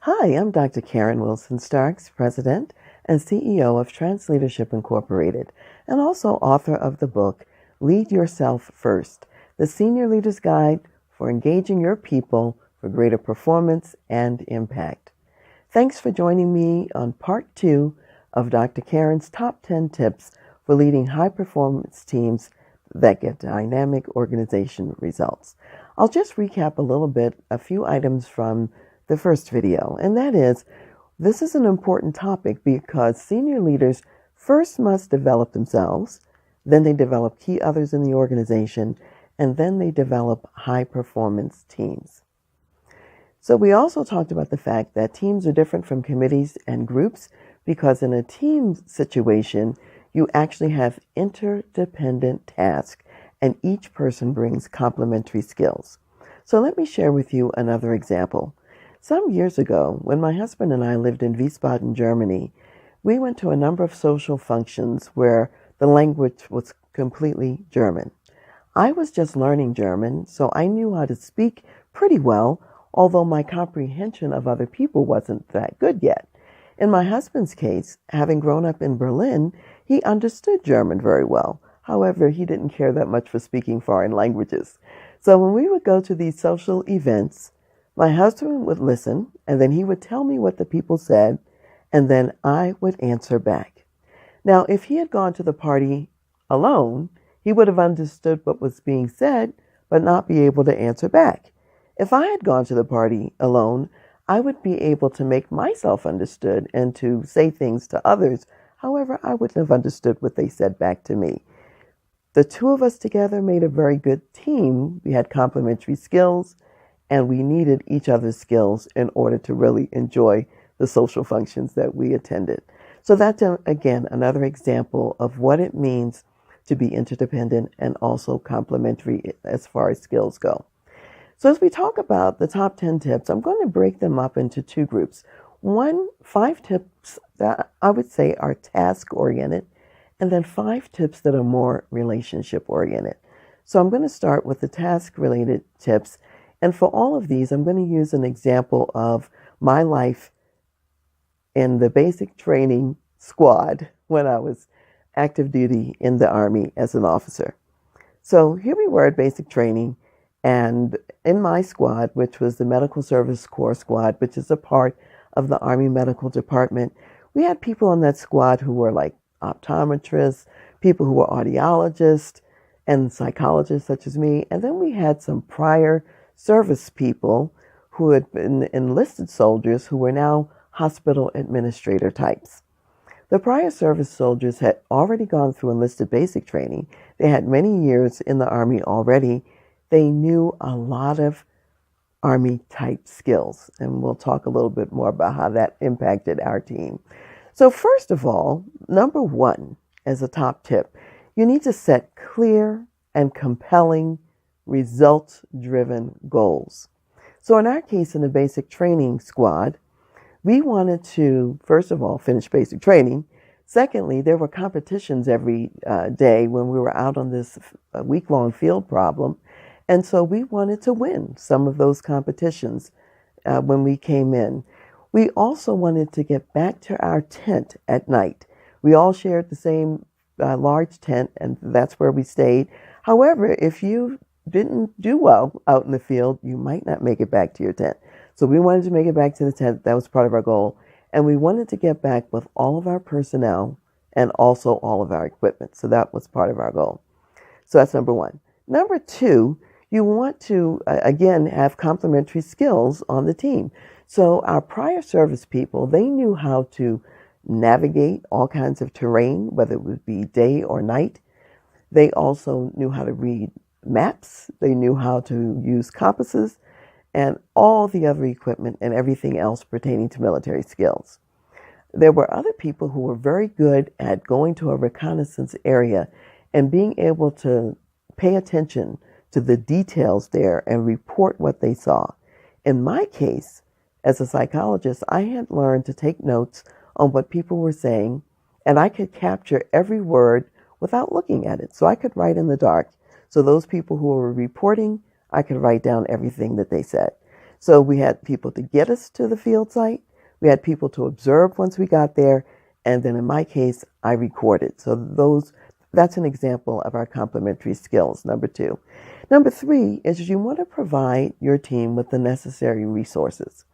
Hi, I'm Dr. Karen Wilson Starks, President and CEO of TransLeadership Incorporated, and also author of the book Lead Yourself First, the Senior Leader's Guide for Engaging Your People for Greater Performance and Impact. Thanks for joining me on part 2 of Dr. Karen's Top 10 Tips for Leading High-Performance Teams that get dynamic organization results. I'll just recap a few items from the first video, and that is, this is an important topic because senior leaders first must develop themselves, then they develop key others in the organization, and then they develop high-performance teams. So we also talked about the fact that teams are different from committees and groups because in a team situation, you actually have interdependent tasks and each person brings complementary skills. So let me share with you another example. Some years ago, when my husband and I lived in Wiesbaden, Germany, we went to a number of social functions where the language was completely German. I was just learning German, so I knew how to speak pretty well, although my comprehension of other people wasn't that good yet. In my husband's case, having grown up in Berlin, he understood German very well. However, he didn't care that much for speaking foreign languages. So when we would go to these social events, my husband would listen, and then he would tell me what the people said, and then I would answer back. Now, if he had gone to the party alone, he would have understood what was being said, but not be able to answer back. If I had gone to the party alone, I would be able to make myself understood and to say things to others. However, I wouldn't have understood what they said back to me. The two of us together made a very good team. We had complementary skills, and we needed each other's skills in order to really enjoy the social functions that we attended. So that's, again, another example of what it means to be interdependent and also complementary as far as skills go. So as we talk about the top 10 tips, I'm going to break them up into two groups. 5 tips that I would say are task-oriented, and then 5 tips that are more relationship-oriented. So I'm going to start with the task-related tips. And for all of these, I'm going to use an example of my life in the basic training squad when I was active duty in the Army as an officer. So here we were at basic training, and in my squad, which was the Medical Service Corps squad, which is a part of the Army Medical Department, we had people on that squad who were like optometrists, people who were audiologists, and psychologists such as me. And then we had some prior service people who had been enlisted soldiers who were now hospital administrator types. The prior service soldiers had already gone through enlisted basic training. They had many years in the Army already. They knew a lot of Army type skills, and we'll talk a little bit more about how that impacted our team. So first of all, number 1 as a top tip, you need to set clear and compelling results-driven goals. So in our case, in the basic training squad, we wanted to, first of all, finish basic training. Secondly, there were competitions every day when we were out on this week-long field problem. And so we wanted to win some of those competitions when we came in. We also wanted to get back to our tent at night. We all shared the same large tent, and that's where we stayed. However, if you didn't do well out in the field, you might not make it back to your tent. So we wanted to make it back to the tent. That was part of our goal. And we wanted to get back with all of our personnel and also all of our equipment. So that was part of our goal. So that's number 1. Number 2, you want to, again, have complementary skills on the team. So our prior service people, they knew how to navigate all kinds of terrain, whether it would be day or night. They also knew how to read maps. They knew how to use compasses and all the other equipment and everything else pertaining to military skills. There were other people who were very good at going to a reconnaissance area and being able to pay attention to the details there and report what they saw. In my case, as a psychologist, I had learned to take notes on what people were saying, and I could capture every word without looking at it. So I could write in the dark. So those people who were reporting, I could write down everything that they said. So we had people to get us to the field site. We had people to observe once we got there. And then in my case, I recorded. So that's an example of our complementary skills, number 2. Number 3 is you want to provide your team with the necessary resources.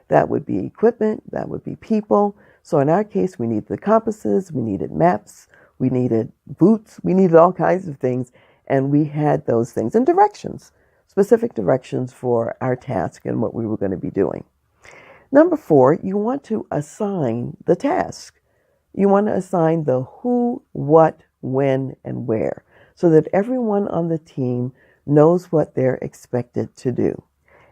That would be equipment, that would be people. So in our case, we needed the compasses, we needed maps, we needed boots, we needed all kinds of things. And we had those things and directions, specific directions for our task and what we were going to be doing. Number 4, you want to assign the task. You want to assign the who, what, when, and where, so that everyone on the team knows what they're expected to do.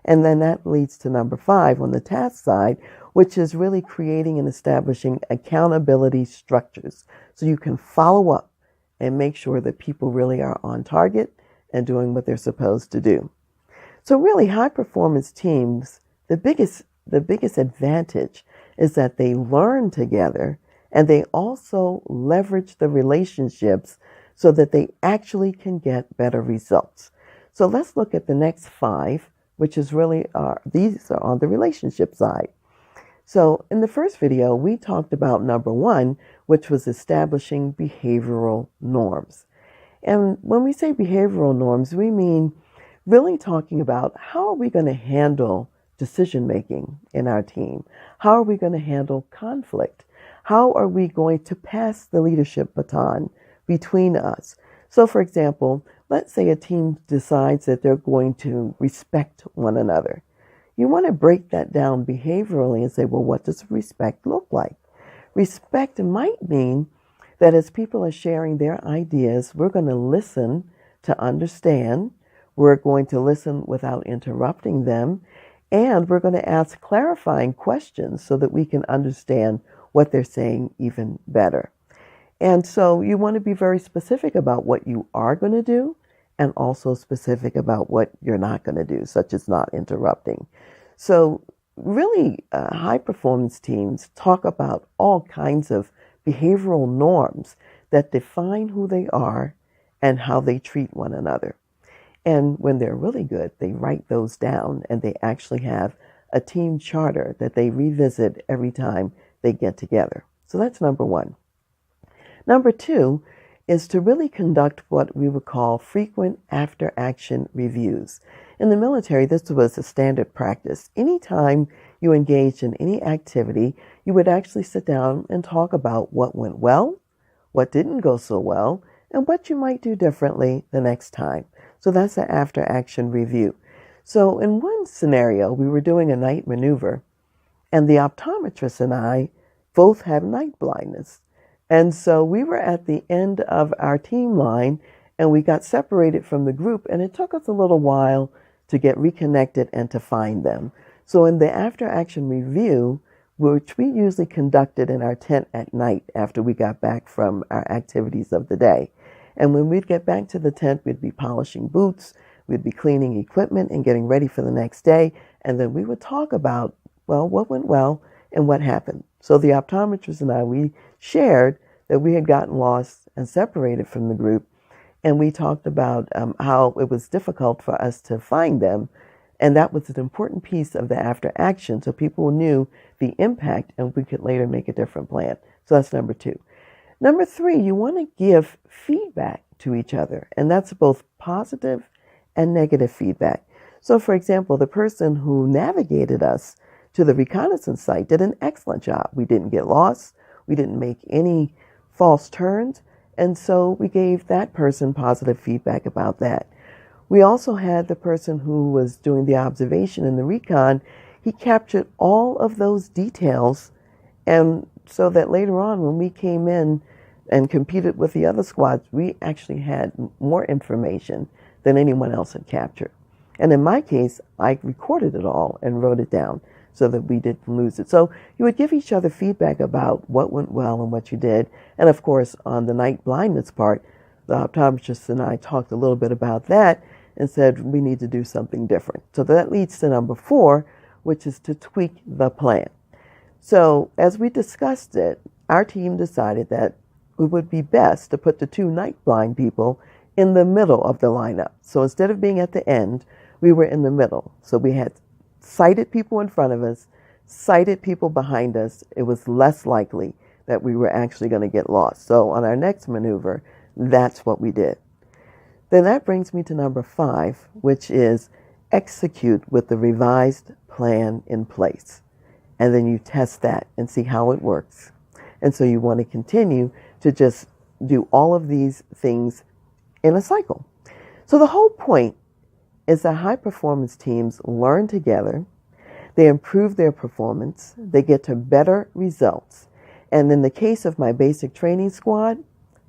And then that leads to number 5 on the task side, which is really creating and establishing accountability structures so you can follow up and make sure that people really are on target and doing what they're supposed to do. So really, high performance teams, the biggest advantage is that they learn together and they also leverage the relationships so that they actually can get better results. So let's look at the next 5, which is really, these are on the relationship side. So in the first video, we talked about number 1, which was establishing behavioral norms. And when we say behavioral norms, we mean really talking about how are we going to handle decision making in our team? How are we going to handle conflict? How are we going to pass the leadership baton between us? So for example, let's say a team decides that they're going to respect one another. You want to break that down behaviorally and say, well, what does respect look like? Respect might mean that as people are sharing their ideas, we're going to listen to understand. We're going to listen without interrupting them. And we're going to ask clarifying questions so that we can understand what they're saying even better. And so you want to be very specific about what you are going to do and also specific about what you're not going to do, such as not interrupting. So really, high performance teams talk about all kinds of behavioral norms that define who they are and how they treat one another. And when they're really good, they write those down and they actually have a team charter that they revisit every time they get together. So that's number 1. Number 2 is to really conduct what we would call frequent after-action reviews. In the military, this was a standard practice. Anytime you engaged in any activity, you would actually sit down and talk about what went well, what didn't go so well, and what you might do differently the next time. So that's an after-action review. So in one scenario, we were doing a night maneuver, and the optometrist and I both have night blindness. And so we were at the end of our team line, and we got separated from the group, and it took us a little while to get reconnected and to find them. So in the after-action review, which we usually conducted in our tent at night after we got back from our activities of the day, and when we'd get back to the tent, we'd be polishing boots, we'd be cleaning equipment and getting ready for the next day, and then we would talk about, well, what went well and what happened. So the optometrist and I, we shared that we had gotten lost and separated from the group, and we talked about how it was difficult for us to find them, and that was an important piece of the after action, so people knew the impact and we could later make a different plan. So that's number 2. Number 3, you want to give feedback to each other, and that's both positive and negative feedback. So for example, the person who navigated us to the reconnaissance site did an excellent job. We didn't get lost. We didn't make any false turns. And so we gave that person positive feedback about that. We also had the person who was doing the observation in the recon. He captured all of those details. And so that later on, when we came in and competed with the other squads, we actually had more information than anyone else had captured. And in my case, I recorded it all and wrote it down so that we didn't lose it. So you would give each other feedback about what went well and what you did. And of course, on the night blindness part, the optometrist and I talked a little bit about that and said we need to do something different. So that leads to number 4, which is to tweak the plan. So as we discussed it, our team decided that it would be best to put the 2 night blind people in the middle of the lineup. So instead of being at the end, we were in the middle. So we had sighted people in front of us, sighted people behind us, it was less likely that we were actually going to get lost. So on our next maneuver, that's what we did. Then that brings me to number 5, which is execute with the revised plan in place. And then you test that and see how it works. And so you want to continue to just do all of these things in a cycle. So the whole point is that high performance teams learn together, they improve their performance, they get to better results. And in the case of my basic training squad,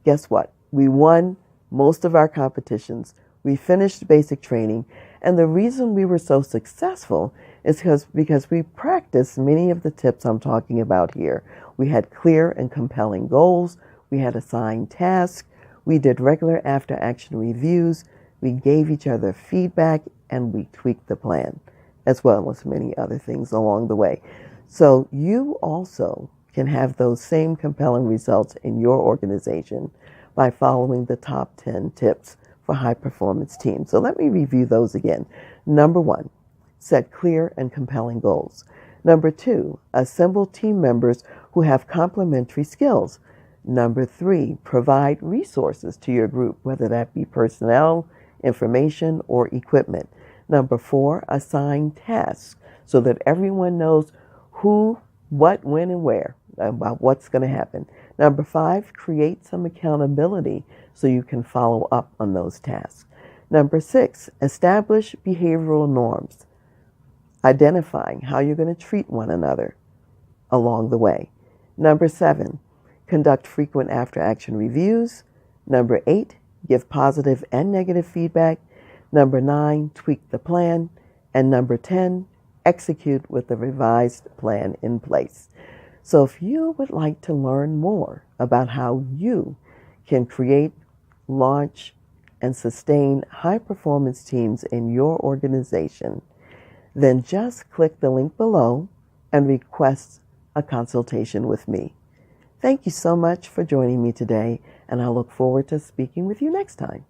guess what? We won most of our competitions. We finished basic training. And the reason we were so successful is because we practiced many of the tips I'm talking about here. We had clear and compelling goals. We had assigned tasks. We did regular after-action reviews. We gave each other feedback, and we tweaked the plan, as well as many other things along the way. So you also can have those same compelling results in your organization by following the top 10 tips for high-performance teams. So let me review those again. Number 1, set clear and compelling goals. Number 2, assemble team members who have complementary skills. Number 3, provide resources to your group, whether that be personnel, information, or equipment. Number 4, assign tasks so that everyone knows who, what, when, and where about what's going to happen. Number 5, create some accountability so you can follow up on those tasks. Number 6, establish behavioral norms, identifying how you're going to treat one another along the way. Number 7, conduct frequent after-action reviews. Number 8, give positive and negative feedback. Number 9, tweak the plan. And number 10, execute with the revised plan in place. So if you would like to learn more about how you can create, launch, and sustain high-performance teams in your organization, then just click the link below and request a consultation with me. Thank you so much for joining me today, and I look forward to speaking with you next time.